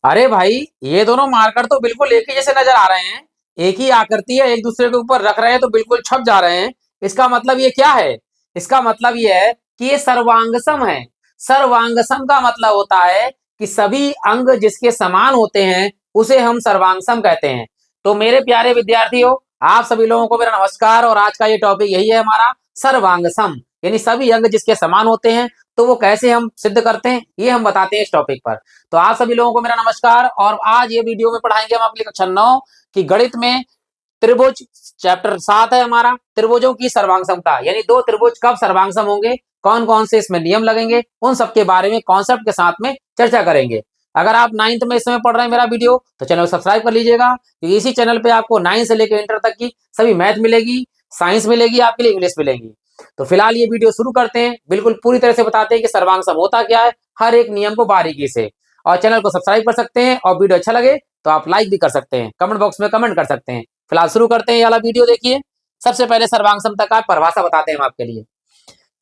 अरे भाई, ये दोनों मार्कर तो बिल्कुल एक ही जैसे नजर आ रहे हैं। एक ही आकृति है, एक दूसरे के ऊपर रख रहे हैं तो बिल्कुल छप जा रहे हैं। इसका मतलब ये क्या है? इसका मतलब ये है कि ये सर्वांगसम है। सर्वांगसम का मतलब होता है कि सभी अंग जिसके समान होते हैं उसे हम सर्वांगसम कहते हैं। तो मेरे प्यारे विद्यार्थियों, आप सभी लोगों को मेरा नमस्कार। और आज का ये टॉपिक यही है हमारा, सर्वांगसम, यानी सभी अंग जिसके समान होते हैं। तो वो कैसे हम सिद्ध करते हैं ये हम बताते हैं इस टॉपिक पर। तो आप सभी लोगों को मेरा नमस्कार। और आज ये वीडियो में पढ़ाएंगे हम अपनी कक्षा 9 की गणित में त्रिभुज। चैप्टर 7 है हमारा, त्रिभुजों की सर्वांग समता, यानी दो त्रिभुज कब सर्वांग सम होंगे, कौन कौन से इसमें नियम लगेंगे, उन सब के बारे में कॉन्सेप्ट के साथ में चर्चा करेंगे। अगर आप 9th में इस समय पढ़ रहे हैं मेरा वीडियो, तो चैनल को सब्सक्राइब कर लीजिएगा, क्योंकि इसी चैनल पे आपको 9 से लेकर इंटर तक की सभी मैथ मिलेगी, साइंस मिलेगी, आपके लिए इंग्लिश मिलेगी। तो फिलहाल ये वीडियो शुरू करते हैं, बिल्कुल पूरी तरह से बताते हैं कि सर्वांग सम होता क्या है, हर एक नियम को बारीकी से। और चैनल को सब्सक्राइब कर सकते हैं, और वीडियो अच्छा लगे तो आप लाइक भी कर सकते हैं, कमेंट बॉक्स में कमेंट कर सकते हैं। फिलहाल शुरू करते हैं, ये वाला वीडियो देखिए। सबसे पहले सर्वांग समता का परिभाषा बताते हैं हम आपके लिए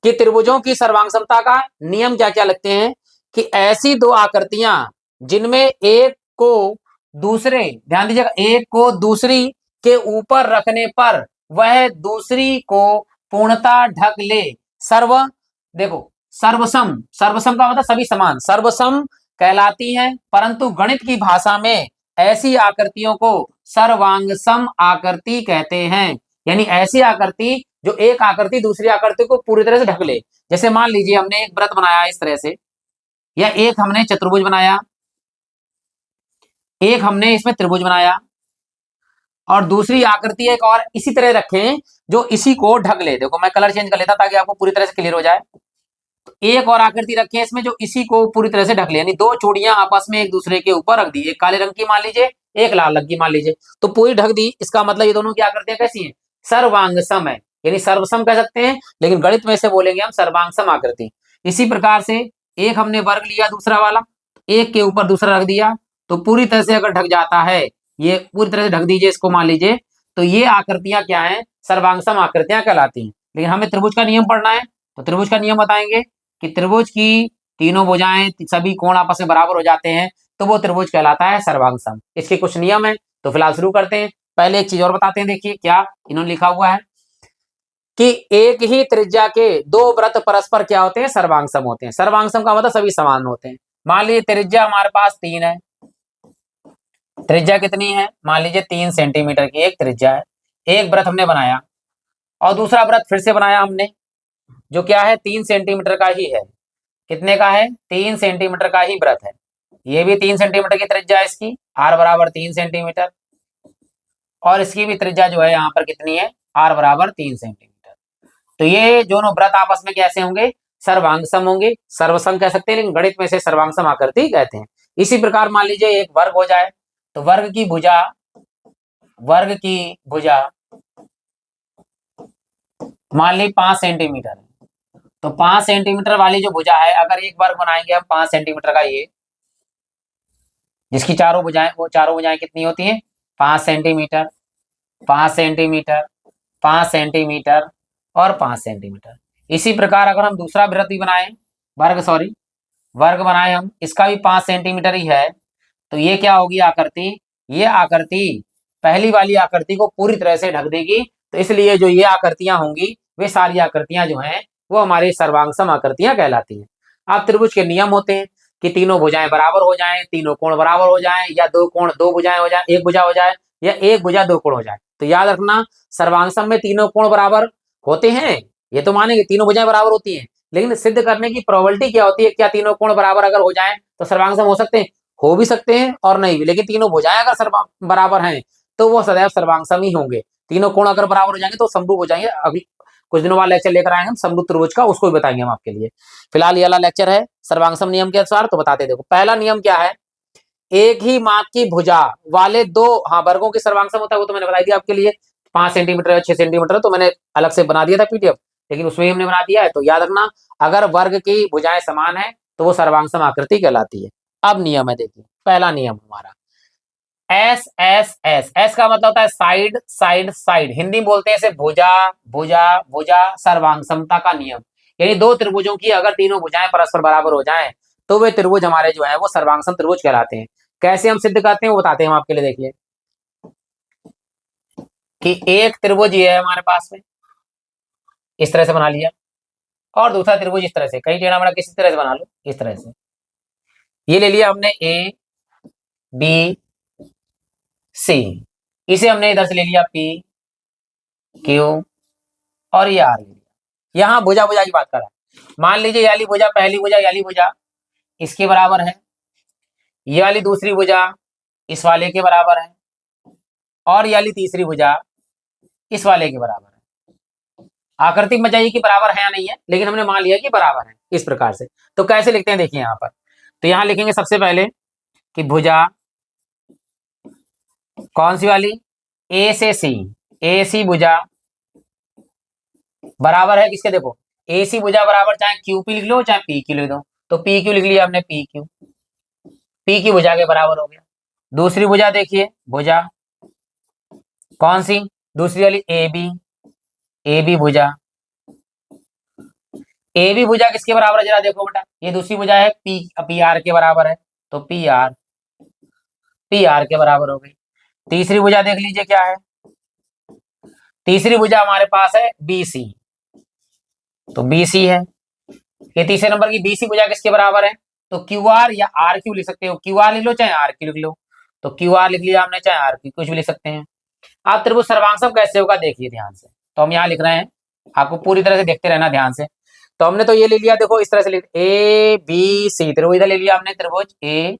कि त्रिभुजों की सर्वांग समता का नियम क्या क्या लगते हैं। कि ऐसी दो आकृतियां जिनमें एक को दूसरे, ध्यान दीजिएगा, एक को दूसरी के ऊपर रखने पर वह दूसरी को पूर्णतः ढक ले, सर्व, देखो, सर्वसम, सर्वसम का मतलब सभी समान, सर्वसम कहलाती हैं। परंतु गणित की भाषा में ऐसी आकृतियों को सर्वांगसम आकृति कहते हैं। यानी ऐसी आकृति जो एक आकृति दूसरी आकृति को पूरी तरह से ढक ले। जैसे मान लीजिए हमने एक वृत्त बनाया इस तरह से, या एक हमने चतुर्भुज बनाया, एक हमने इसमें त्रिभुज बनाया, और दूसरी आकृति एक और इसी तरह रखें जो इसी को ढक ले। देखो मैं कलर चेंज कर लेता ताकि आपको पूरी तरह से क्लियर हो जाए। तो एक और आकृति रखी है इसमें जो इसी को पूरी तरह से ढक ले, यानी दो चूड़ियां आपस में एक दूसरे के ऊपर रख दी, एक काले रंग की मान लीजिए, एक लाल रंग की मान लीजिए, तो पूरी ढक दी। इसका मतलब ये दोनों की आकृतियां कैसी हैं? सर्वांगसम है, यानी सर्वसम कह सकते हैं, लेकिन गणित में से बोलेंगे हम सर्वांगसम आकृति। इसी प्रकार से एक हमने वर्ग लिया दूसरा वाला, एक के ऊपर दूसरा रख दिया, तो पूरी तरह से अगर ढक जाता है, ये पूरी तरह से ढक दीजिए इसको मान लीजिए, तो ये आकृतियां क्या है? सर्वांगसम आकृतियां कहलाती हैं। लेकिन हमें त्रिभुज का नियम पढ़ना है, तो त्रिभुज का नियम बताएंगे कि त्रिभुज की तीनों भुजाएं, सभी कोण आपस में बराबर हो जाते हैं, तो वो त्रिभुज कहलाता है सर्वांगसम। इसके कुछ नियम है, तो फिलहाल शुरू करते हैं। पहले एक चीज और बताते हैं, देखिए क्या इन्होंने लिखा हुआ है कि एक ही त्रिज्या के दो वृत्त परस्पर क्या होते हैं? सर्वांगसम होते हैं। सर्वांगसम का मतलब सभी समान होते हैं। मान लीजिए त्रिज्या हमारे पास 3 है, त्रिज्या कितनी है? मान लीजिए 3 सेंटीमीटर की एक त्रिज्या है। एक वृत्त हमने बनाया और दूसरा वृत्त फिर से बनाया हमने, जो क्या है? 3 सेंटीमीटर का ही है। कितने का है? 3 सेंटीमीटर का ही वृत्त है। ये भी 3 सेंटीमीटर की त्रिज्या है इसकी, r बराबर 3 सेंटीमीटर, और इसकी भी त्रिज्या जो है यहाँ पर कितनी है? r बराबर 3 सेंटीमीटर। तो ये दोनों वृत्त आपस में कैसे होंगे? सर्वांगसम होंगे। सर्वसम कह सकते हैं, लेकिन गणित में से सर्वांगसम आकृति कहते हैं। इसी प्रकार मान लीजिए एक वर्ग हो जाए, तो वर्ग की भुजा मान ली 5 सेंटीमीटर है। तो 5 सेंटीमीटर वाली जो भुजा है, अगर एक वर्ग बनाएंगे हम 5 सेंटीमीटर का, ये जिसकी चारों भुजाएं, वो चारों भुजाएं कितनी होती हैं? 5 सेंटीमीटर, 5 सेंटीमीटर, 5 सेंटीमीटर और 5 सेंटीमीटर। इसी प्रकार अगर हम दूसरा वृत्त भी बनाए, वर्ग बनाए हम, इसका भी 5 सेंटीमीटर ही है, तो ये क्या होगी आकृति? ये आकृति पहली वाली आकृति को पूरी तरह से ढक देगी। तो इसलिए जो ये आकृतियां होंगी, वे सारी आकृतियां जो हैं वो हमारी सर्वांगसम आकृतियां कहलाती हैं। अब त्रिभुज के नियम होते हैं कि तीनों भुजाएं बराबर हो जाएं, तीनों कोण बराबर हो जाएं, या दो कोण दो भुजाएं हो जाए, एक भुजा हो जाए, या एक भुजा दो कोण हो जाए। तो याद रखना, सर्वांगसम में तीनों कोण बराबर होते हैं, ये तो मानेंगे तीनों भुजाएं बराबर होती हैं, लेकिन सिद्ध करने की प्रोबेबिलिटी क्या होती है? क्या तीनों कोण बराबर अगर हो जाए तो सर्वांगसम हो सकते हैं? हो भी सकते हैं और नहीं भी, लेकिन तीनों भुजाएं अगर बराबर हैं तो वो सदैव सर्वांगसम ही होंगे। तीनों कोण अगर बराबर हो जाएंगे तो समरूप हो जाएंगे। अभी कुछ दिनों बाद लेक्चर लेकर आएंगे हम समरूप त्रिभुज का, उसको भी बताएंगे हम आपके लिए। फिलहाल ये वाला लेक्चर है सर्वांगसम नियम के अनुसार, तो बताते देखो। पहला नियम क्या है? एक ही माप की भुजा वाले दो, हाँ, वर्गों के सर्वांगसम होता है, वो तो मैंने बता दिया आपके लिए। 5 सेंटीमीटर या 6 सेंटीमीटर तो मैंने अलग से बना दिया था पीडीएफ, लेकिन उसमें हमने बना दिया है। तो याद रखना, अगर वर्ग की भुजाएं समान है तो वो सर्वांगसम आकृति कहलाती है। अब नियम है, देखिए पहला नियम हमारा एस एस एस। एस का मतलब होता है साइड साइड साइड, हिंदी में बोलते हैं इसे भुजा भुजा भुजा, सर्वांगसमता का नियम। यानी दो त्रिभुजों की अगर तीनों भुजाएं परस्पर बराबर हो जाएं तो वे त्रिभुज हमारे जो है वो सर्वांगसम त्रिभुज कहलाते हैं। कैसे हम सिद्ध करते हैं वो बताते हैं हम आपके लिए। देखिए कि एक त्रिभुज ये है हमारे पास में, इस तरह से बना लिया, और दूसरा त्रिभुज इस तरह से, कहीं टेढ़ा मेढ़ा किसी तरह से बना लो, इस तरह से। ये ले लिया हमने ए बी सी, इसे हमने इधर से ले लिया पी क्यू, और ये आर ले लिया। यहाँ भुजा भुजा की बात कर रहा है। मान लीजिए ये वाली भुजा, पहली भुजा ये वाली भुजा इसके बराबर है, ये वाली दूसरी भुजा इस वाले के बराबर है, और ये वाली तीसरी भुजा इस वाले के बराबर है। आकृति में बताइए कि बराबर है या नहीं है, लेकिन हमने मान लिया कि बराबर है इस प्रकार से। तो कैसे लिखते हैं देखिए यहाँ पर, तो यहाँ लिखेंगे सबसे पहले कि भुजा कौन सी वाली, ए से सी, ए सी भुजा बराबर है किसके, देखो ए सी भुजा बराबर चाहे क्यू पी लिख लो चाहे पी क्यू लिख दो, तो पी क्यू लिख लिया हमने, पी क्यू, पी की भुजा के बराबर हो गया। दूसरी भुजा देखिए, भुजा कौन सी, दूसरी वाली ए बी, ए बी भुजा, ए बी भुजा किसके बराबर है जरा देखो बेटा, ये दूसरी भुजा है पी, पी आर के बराबर है, तो पी आर, पी आर के बराबर हो गई। तीसरी भुजा देख लीजिए क्या है, तीसरी भुजा हमारे पास है बी सी, तो बी सी है। ये तीसरे नंबर की बी सी भुजा किसके बराबर है, तो क्यू आर या आर क्यू लिख सकते हो, क्यू आर लिख लो चाहे आर क्यू लिख लो, तो क्यू आर लिख लिया हमने चाहे आर क्यू कुछ भी लिख सकते हैं। आप त्रिभुज सर्वांगसम कैसे होगा देखिए ध्यान से, तो हम यहाँ लिख रहे हैं, आपको पूरी तरह से देखते रहना ध्यान से। तो हमने तो ये ले लिया, देखो इस तरह से लिख ए बी सी, त्रिभुज इधर ले लिया हमने, त्रिभुज ए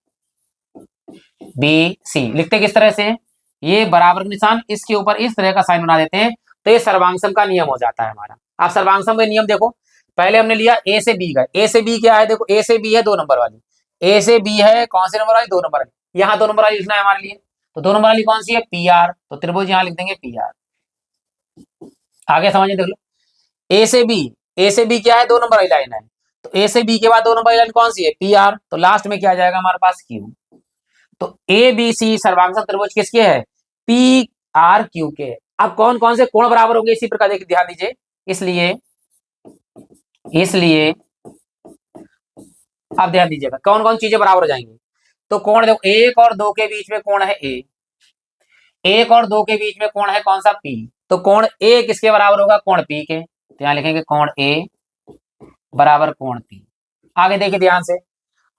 बी सी लिखते किस तरह से, ये बराबर का निशान इसके ऊपर इस तरह का साइन बना देते हैं, तो ये सर्वांगसम का नियम हो जाता है हमारा। आप सर्वांगसम का नियम देखो, पहले हमने लिया ए से बी का, ए से बी क्या है, देखो ए से बी है 2 नंबर वाली, ए से बी है कौन से नंबर वाली, 2 नंबर वाली, यहाँ 2 नंबर वाली लिखना है हमारे लिए, तो 2 नंबर वाली कौन सी है, पी आर, तो त्रिभुज यहाँ लिख देंगे पी आर। आगे समझिए देख लो, ए से बी, ए से बी क्या है, 2 नंबर वाली लाइन है, तो ए से बी के बाद 2 नंबर वाली लाइन कौन सी है, पी आर, तो लास्ट में क्या आ जाएगा हमारे पास क्यू। तो ए बी सी सर्वांगसम त्रिभुज किसके है, पी आर क्यू के। अब कौन कौन से कोण बराबर होंगे इसी प्रकार देखिए ध्यान दीजिए, इसलिए इसलिए अब ध्यान दीजिएगा कौन कौन चीजें बराबर हो जाएंगी। तो कोण देखो, 1 और 2 के बीच में कोण है ए, 1 और 2 के बीच में कोण है कौन सा, पी, तो कोण ए किसके बराबर होगा, कोण पी के, तो यहां लिखेंगे कोण ए बराबर कोण पी। आगे देखिए ध्यान से,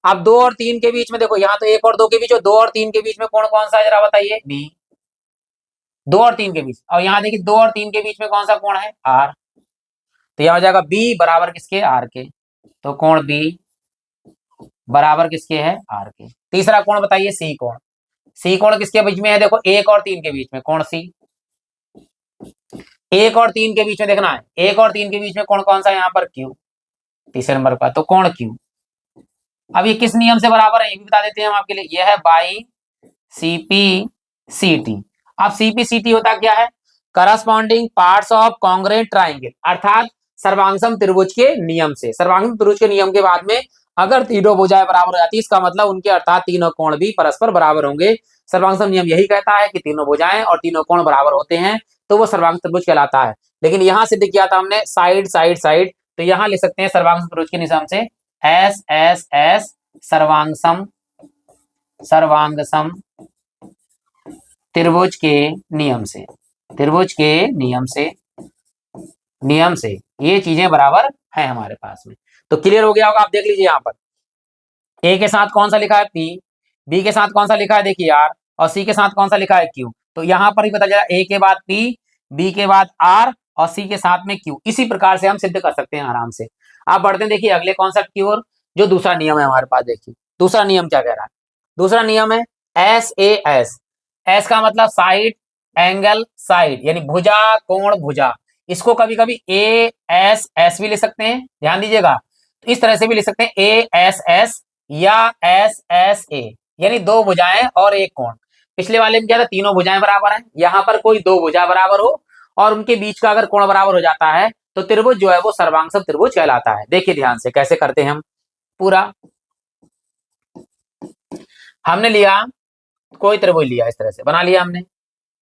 अब 2 और 3 के बीच में देखो, यहाँ तो 1 और 2 के बीच और 2 और 3 के बीच में कोण कौन सा है जरा बताइए, बी, 2 और 3 के बीच, और यहाँ देखिए 2 और 3 के बीच में कौन सा कोण है, आर, तो यह हो जाएगा बी बराबर किसके, आर के, तो कोण बी बराबर किसके है, आर के। तीसरा कोण बताइए सी कोण, सी कोण किसके बीच में है, देखो 1 और 3 के बीच में कोण सी, 1 और 3 के बीच में देखना है, 1 और 3 के बीच में कोण कौन सा है यहाँ पर, क्यू, तीसरे नंबर पर, तो कोण क्यू। अब ये किस नियम से बराबर है ये भी बता देते हैं हम आपके लिए, यह है बाई सीपी सीटी। अब सीपी सीटी होता क्या है, corresponding parts of congruent triangle, अर्थात सर्वांगसम त्रिभुज के नियम से, सर्वांगसम त्रिभुज के नियम के बाद में अगर तीनों भुजाएं बराबर हो जाती है, इसका मतलब उनके अर्थात तीनों कोण भी परस्पर बराबर होंगे। सर्वांगसम नियम यही कहता है कि तीनों भुजाएं और तीनों कोण बराबर होते हैं तो वो सर्वांग त्रिभुज कहलाता है। लेकिन यहाँ सिद्ध किया था हमने साइड साइड साइड, तो यहाँ लिख सकते हैं सर्वांगसम त्रिभुज के नियम से एस एस एस सर्वांगसम, सर्वांगसम त्रिभुज के नियम से, त्रिभुज के नियम से, नियम से ये चीजें बराबर हैं हमारे पास में। तो क्लियर हो गया होगा, आप देख लीजिए यहाँ पर ए के साथ कौन सा लिखा है पी, बी के साथ कौन सा लिखा है देखिए आर, और सी के साथ कौन सा लिखा है क्यू, तो यहाँ पर ही पता चला ए के बाद पी, बी के बाद आर और सी के साथ में क्यू। इसी प्रकार से हम सिद्ध कर सकते हैं आराम से। आप बढ़ते हैं देखिए अगले कॉन्सेप्ट की ओर, जो दूसरा नियम है हमारे पास। देखिए दूसरा नियम क्या कह रहा है, दूसरा नियम है एस ए एस, एस का मतलब साइड एंगल साइड, यानी भुजा कोण भुजा, इसको कभी कभी ए एस एस भी लिख सकते हैं, ध्यान दीजिएगा, तो इस तरह से भी लिख सकते हैं ए एस एस या एस एस ए, यानी 2 भुजाएं और एक कोण। पिछले वाले में क्या था, तीनों भुजाएं बराबर हैं, यहाँ पर कोई 2 भुजा बराबर हो और उनके बीच का अगर कोण बराबर हो जाता है तो त्रिभुज जो है वो सर्वांगसम त्रिभुज कहलाता है। देखिए ध्यान से कैसे करते हैं हम पूरा, हमने लिया कोई त्रिभुज लिया, इस तरह से बना लिया हमने,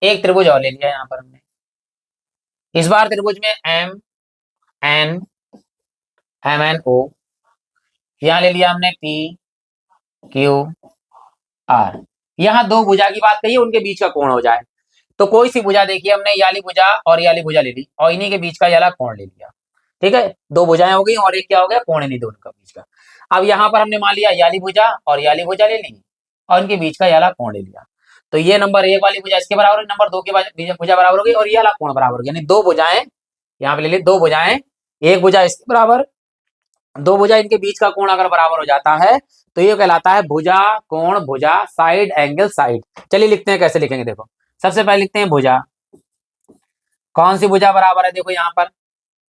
एक त्रिभुज और ले लिया यहाँ पर हमने, इस बार त्रिभुज में M N, M N O, यहाँ ले लिया हमने पी क्यू आर, यहाँ दो भुजा की बात कही है, उनके बीच का कोण हो जाए। तो कोई सी भुजा देखिए, हमने ये वाली भुजा और ये वाली भुजा ले ली और इन्हीं के बीच का ये वाला कोण ले लिया। ठीक है, दो भुजाएं हो गई और एक क्या हो गया, कोण इन्हीं दोनों का बीच का। अब यहाँ पर हमने मान लिया ये वाली भुजा और ये वाली भुजा ले ली और इनके बीच का ये वाला कोण ले लिया। तो ये नंबर एक वाली भुजा इसके बराबर है, नंबर दो की भुजा बराबर हो गई और ये वाला कोण बराबर हो गया। यानी दो भुजाएं यहाँ पे ले ली, दो भुजाएं, एक भुजा इसके बराबर, दो भुजा इनके बीच का कोण अगर बराबर हो जाता है तो ये कहलाता है भुजा कोण भुजा, साइड एंगल साइड। चलिए लिखते हैं, कैसे लिखेंगे देखो। सबसे पहले लिखते हैं भुजा, कौन सी भुजा बराबर है, देखो यहाँ पर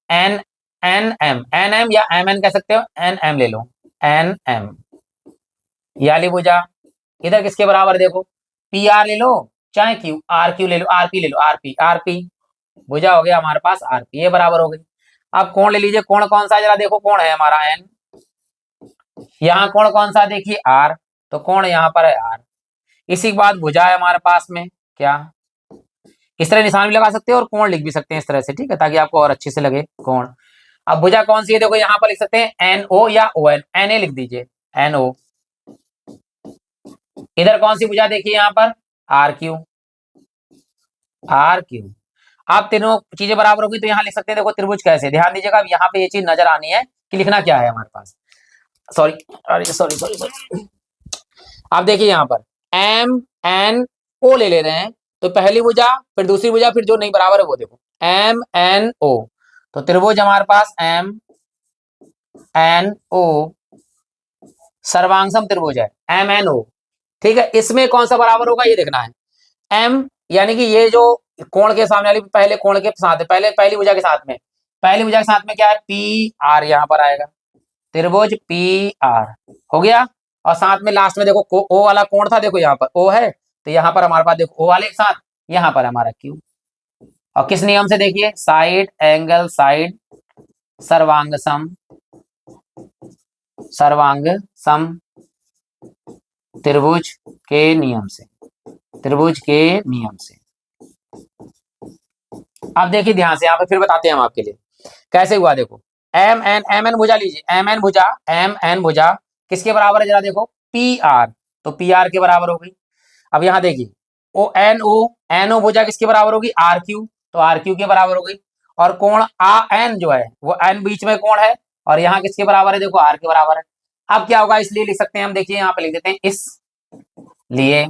N N M, N M या एम एन कह सकते हो, एन एम ले लो, एन एम। ये वाली भुजा इधर किसके बराबर है, देखो पी आर ले लो चाहे क्यू, आर क्यू ले लो, आर पी ले लो, आर पी, आर पी भुजा हो गया हमारे पास आर पी, ये बराबर हो गई। अब कोण ले लीजिए, कोण कौन सा है जरा देखो, कोण है हमारा एन, यहाँ कोण कौन सा देखिए आर, तो कोण यहाँ पर है आर। इसी के बाद भुजा है हमारे पास में क्या, इस तरह निशान भी लगा सकते हैं और कोण लिख भी सकते हैं इस तरह से, ठीक है, ताकि आपको और अच्छे से लगे कोण। अब भुजा कौन सी है, देखो यहाँ पर लिख सकते हैं एन ओ या ओ एन, एन ए लिख दीजिए, एन ओ। इधर कौन सी भुजा देखिए यहाँ पर आर क्यू, आर क्यू। आप तीनों चीजें बराबर होगी तो यहाँ लिख सकते हैं, देखो त्रिभुज कैसे, ध्यान दीजिएगा, अब यहाँ पे ये चीज नजर आनी है कि लिखना क्या है हमारे पास। सॉरी, अरे सॉरी सॉरी सॉरी। आप देखिए यहाँ पर एम एन ओ ले रहे हैं, तो पहली भुजा फिर दूसरी भुजा फिर जो नहीं बराबर है वो देखो एम एन ओ, तो त्रिभुज हमारे पास एम एन ओ सर्वांगसम त्रिभुज है एम एन ओ। ठीक है, इसमें कौन सा बराबर होगा ये देखना है। एम यानी कि ये जो कोण के सामने वाली पहले कोण के साथ है, पहले पहली भुजा के साथ में, पहली भुजा के साथ में क्या है, पी आर यहाँ पर आएगा, त्रिभुज पी आर हो गया। और साथ में लास्ट में देखो ओ वाला कोण था, देखो यहाँ पर ओ है, तो यहाँ पर हमारे पास देखो ओ वाले के साथ यहाँ पर हमारा क्यू। और किस नियम से, देखिए साइड एंगल साइड सर्वांग सम, सर्वांग सम त्रिभुज के नियम से, त्रिभुज के नियम से। अब देखिए ध्यान से, यहाँ पे फिर बताते हैं हम आपके लिए कैसे हुआ। देखो एम एन भुजा लीजिए, एम एन भुजा किसके बराबर है जरा देखो, पी आर, तो पी आर के बराबर हो गई। अब यहाँ देखिए ओ एन ओ भुजा किसके बराबर होगी, आर क्यू, तो आर क्यू के बराबर हो गई। और कोण आ एन जो है वो एन बीच में कोण है और यहाँ किसके बराबर है, देखो आर के बराबर है। अब क्या होगा, इसलिए लिख सकते हैं हम, देखिए यहाँ पे लिख देते हैं इस लिए।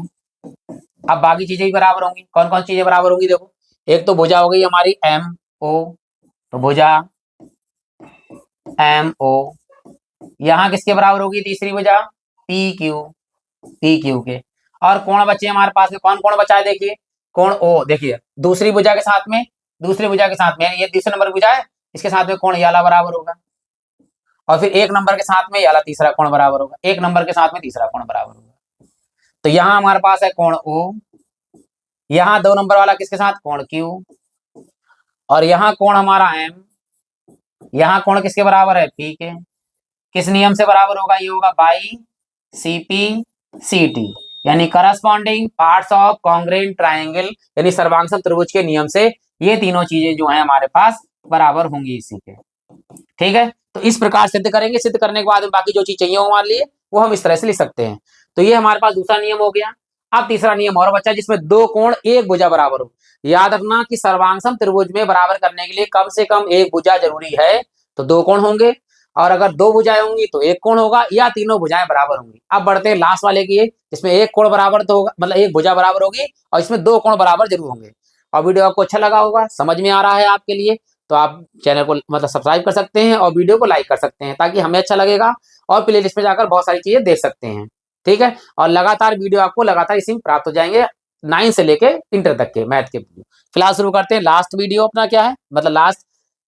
अब बाकी चीजें भी बराबर होंगी, कौन कौन चीजें बराबर होंगी, देखो एक तो भुजा हो गई हमारी एम ओ, तो भुजा एम ओ, यहाँ किसके बराबर होगी तीसरी भुजा, पी क्यू, पी क्यू के। और कोण बचे हमारे पास में, कौन कोण बचा है, देखिए कोण ओ, देखिए दूसरी भुजा के साथ में, दूसरी भुजा के साथ में ये दूसरे नंबर की भुजा है, इसके साथ में कोण याला बराबर होगा। और फिर एक नंबर के साथ में याला तीसरा कोण बराबर होगा, एक नंबर के साथ में तीसरा कोण बराबर होगा। तो यहाँ हमारे पास है कोण ओ, यहाँ दो नंबर वाला किसके साथ, कोण क्यू, और यहाँ कोण हमारा एम, यहाँ कोण किसके बराबर है, पी के। किस नियम से बराबर होगा, ये होगा बाई सीपी सीटी, यानी corresponding parts of congruent triangle, यानी सर्वांगसम त्रिभुज के नियम से ये तीनों चीजें जो है हमारे पास बराबर होंगी इसी के। ठीक है, तो इस प्रकार सिद्ध करेंगे, सिद्ध करने के बाद बाकी जो चीज चाहिए हमारे लिए वो हम इस तरह से लिख सकते हैं। तो ये हमारे पास दूसरा नियम हो गया। अब तीसरा नियम और बचा जिसमें दो कोण एक भुजा बराबर हो। याद रखना कि सर्वांगसम त्रिभुज में बराबर करने के लिए कम से कम एक भुजा जरूरी है, तो दो कोण होंगे, और अगर दो भुजाएं होंगी तो एक कोण होगा, या तीनों भुजाएं बराबर होंगी। अब बढ़ते हैं लास्ट वाले की, जिसमें एक कोण बराबर तो होगा, मतलब एक भुजा बराबर होगी और इसमें दो कोण बराबर जरूर होंगे। और वीडियो आपको अच्छा लगा होगा, समझ में आ रहा है आपके लिए, तो आप चैनल को मतलब सब्सक्राइब कर सकते हैं और वीडियो को लाइक कर सकते हैं, ताकि हमें अच्छा लगेगा और प्लेलिस्ट में जाकर बहुत सारी चीजें देख सकते हैं। ठीक है, और लगातार वीडियो आपको लगातार इसी में प्राप्त हो जाएंगे, 9 से लेके इंटर तक के मैथ के वीडियो। फिलहाल शुरू करते हैं, लास्ट वीडियो अपना क्या है, मतलब लास्ट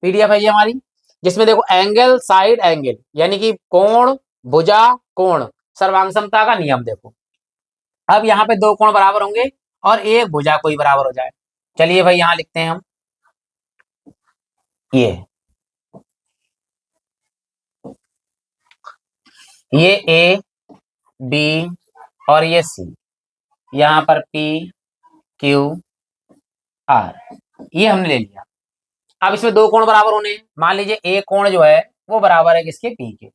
पीडीएफ है ये हमारी, जिसमें देखो एंगल साइड एंगल, यानी कि कोण भुजा कोण सर्वांग समता का नियम। देखो अब यहाँ पे दो कोण बराबर होंगे और एक भुजा कोई बराबर हो जाए। चलिए भाई यहाँ लिखते हैं हम, ये ए बी और ये सी, यहाँ पर पी क्यू आर, ये हमने ले लिया। अब इसमें दो कोण बराबर होने हैं, मान लीजिए एक कोण जो है वो बराबर है किसके, पी के,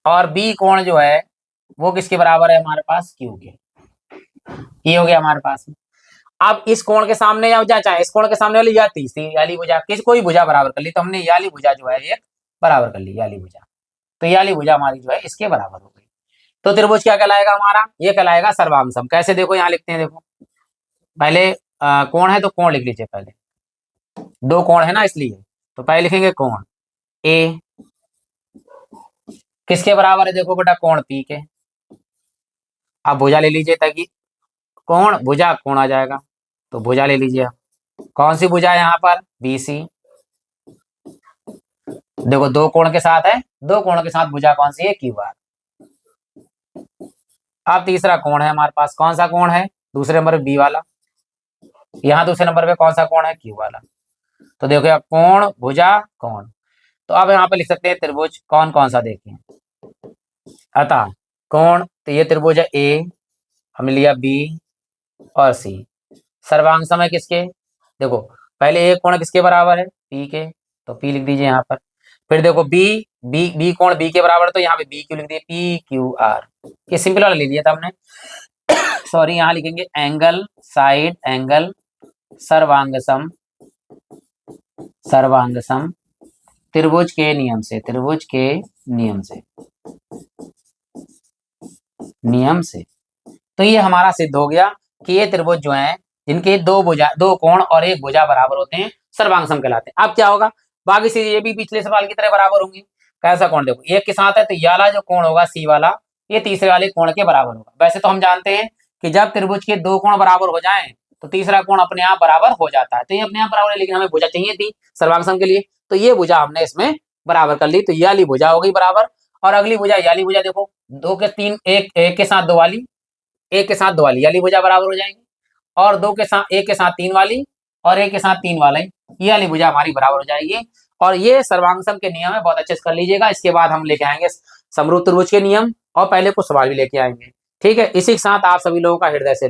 और बी कोण जो है वो किसके बराबर है हमारे पास, क्यू के। ये हो गया हमारे पास। अब इस कोण के सामने या चाहे इस कोण के सामने वाली या तीसरी याली भुजा, किसी कोई भुजा बराबर कर ली, तो हमने याली भुजा जो है एक बराबर कर ली याली भुजा, तो याली भुजा हमारी जो है इसके बराबर हो गई। तो त्रिभुज क्या कहलाएगा हमारा, ये कहलाएगा सर्वांगसम। कैसे देखो यहाँ लिखते हैं, देखो पहले कोण है तो कोण लिख लीजिए, पहले दो कोण है ना इसलिए, तो पहले लिखेंगे कोण ए किसके बराबर है, देखो बेटा कोण पी के। अब भुजा ले लीजिए ताकि कोण भुजा कोण आ जाएगा, तो भुजा ले लीजिए। कौन सी भुजा है यहाँ पर, बीसी। देखो दो कोण के साथ है, दो कोण के साथ भुजा कौन सी है, क्यू आर। अब तीसरा कोण है हमारे पास, कौन सा कोण है, दूसरे नंबर पे बी वाला। यहाँ दूसरे नंबर पे कौन सा कोण है, क्यू वाला। तो देखो कोण भुजा कोण, तो अब यहाँ पे लिख सकते हैं त्रिभुज कौन कौन सा, देखिए अतः कोण, तो ये त्रिभुज है ए, हमने लिया बी और सी। सर्वांग समय किसके, देखो पहले एक कोण किसके बराबर है, पी के, तो पी लिख दीजिए यहाँ पर। फिर देखो बी बी बी कोण बी के बराबर है, तो यहाँ पे बी क्यू लिख दिए, पी क्यू आर। ये सिंपल वाला ले लिया था हमने। सॉरी, यहाँ लिखेंगे एंगल साइड एंगल सर्वांगसम, सर्वांगसम त्रिभुज के नियम से, त्रिभुज के नियम से, नियम से। तो ये हमारा सिद्ध हो गया कि ये त्रिभुज जो है जिनके दो भुजा, दो कोण और एक भुजा बराबर होते हैं, सर्वांगसम कहलाते हैं। अब क्या होगा, बाकी से ये भी पिछले सवाल की तरह बराबर होंगे। कैसा कोण, देखो एक के साथ है तो ये वाला जो कोण होगा सी वाला, ये तीसरे वाले कोण के बराबर होगा। वैसे तो हम जानते हैं कि जब त्रिभुज के दो कोण बराबर हो जाएं तो तीसरा कोण अपने आप बराबर हो जाता है, तो ये अपने आप बराबर है, लेकिन हमें भुजा चाहिए थी सर्वांगसम के लिए, तो ये भुजा हमने इसमें बराबर कर ली, तो ये वाली भुजा हो गई बराबर। और अगली भुजा ये वाली भुजा, देखो दो के तीन, एक के साथ दो वाली, एक के साथ दो वाली याली भुजा बराबर हो जाएंगी, और दो के साथ एक के साथ तीन वाली और एक के साथ तीन वाली ये वाली भुजा हमारी बराबर हो जाएगी। और ये सर्वांगसम के नियम है, बहुत अच्छे से कर लीजिएगा। इसके बाद हम लेके आएंगे समरूप त्रिभुज के नियम, और पहले कुछ सवाल भी लेके आएंगे। ठीक है, इसी के साथ आप सभी लोगों का हृदय से